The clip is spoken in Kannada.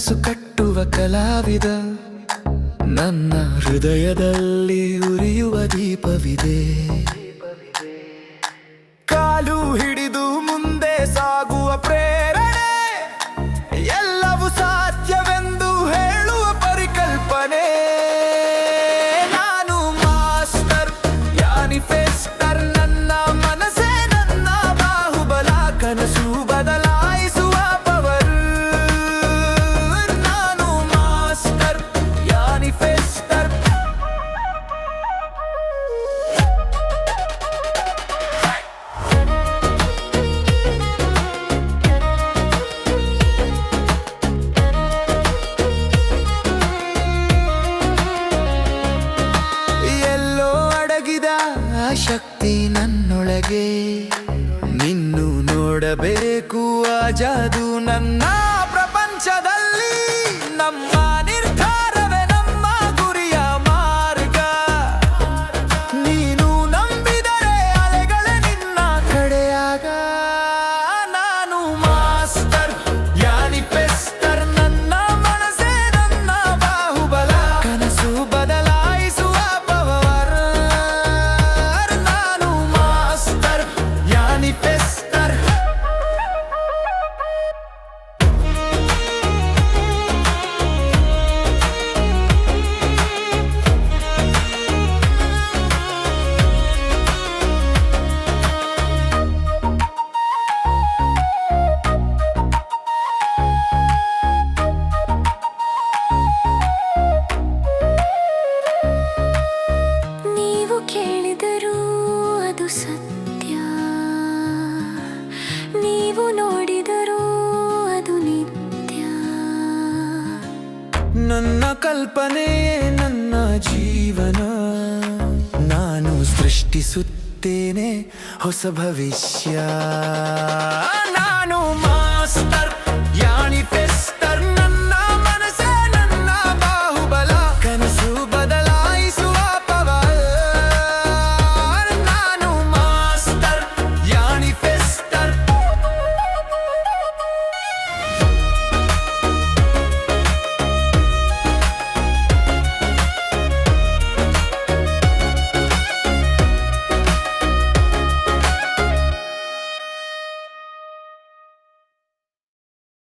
ಕನಸು ಕಟ್ಟುವ ಕಲಾವಿದ, ನನ್ನ ಹೃದಯದಲ್ಲಿ ಉರಿಯುವ ದೀಪವಿದೆ. ಕಾಲು ಹಿಡಿದು ಮುಂದೆ ಸಾಗುವ ಪ್ರೇರಣೆ, ಎಲ್ಲವೂ ಸಾಧ್ಯವೆಂದು ಹೇಳುವ ಪರಿಕಲ್ಪನೆ. ನಾನು ಮಾಸ್ಟರ್ ಯಾನಿಫೆಸ್ಟರ್, ನನ್ನ ಮನಸ್ಸೇ ನನ್ನ ಬಾಹುಬಲ, ಕನಸು ಬದಲಾಯಿಸುವ ಪವರ್. ನಾನು ಮಾಸ್ಟರ್ ಯಾನಿಫೆಸ್ಟರ್. ಎಲ್ಲೋ ಅಡಗಿದ ಆ ಶಕ್ತಿ ನನ್ನೊಳಗೆ, ನಿನ್ನು ನೋಡಬೇಕು ಆ ಜಾದು ನನ್ನ ಪ್ರಪಂಚದಲ್ಲಿ. ನಮ್ಮ ನಿರ್ಧಾರವೇ ನಮ್ಮ ಗುರಿಯ ಮಾರ್ಗ, ನೀನು ನಂಬಿದರೆ ಅಲೆಗಳೇ ನಿನ್ನ ಕಡೆಯಾಗ. ನಾನು ಮಾಸ್ಟರ್ ಯಾನಿಫೆಸ್ಟರ್, ನನ್ನ ಮನಸ್ಸೇ ನನ್ನ ಬಾಹುಬಲ, ಕನಸು ಬದಲಾಯಿಸುವ ಪವರ್. ನಾನು ಮಾಸ್ಟರ್ ಯಾನಿಫೆಸ್ಟರ್. ನೀವು ಕೇಳಿದರೂ ಅದು ಸತ್ಯ, ನೀವು ನೋಡಿದರೂ ಅದು ನಿತ್ಯ. ನನ್ನ ಕಲ್ಪನೆಯೇ ನನ್ನ ಜೀವನ, ನಾನು ಸೃಷ್ಟಿಸುತ್ತೇನೆ ಹೊಸ ಭವಿಷ್ಯ. ನಾನು ಮಾಸ್ಟರ್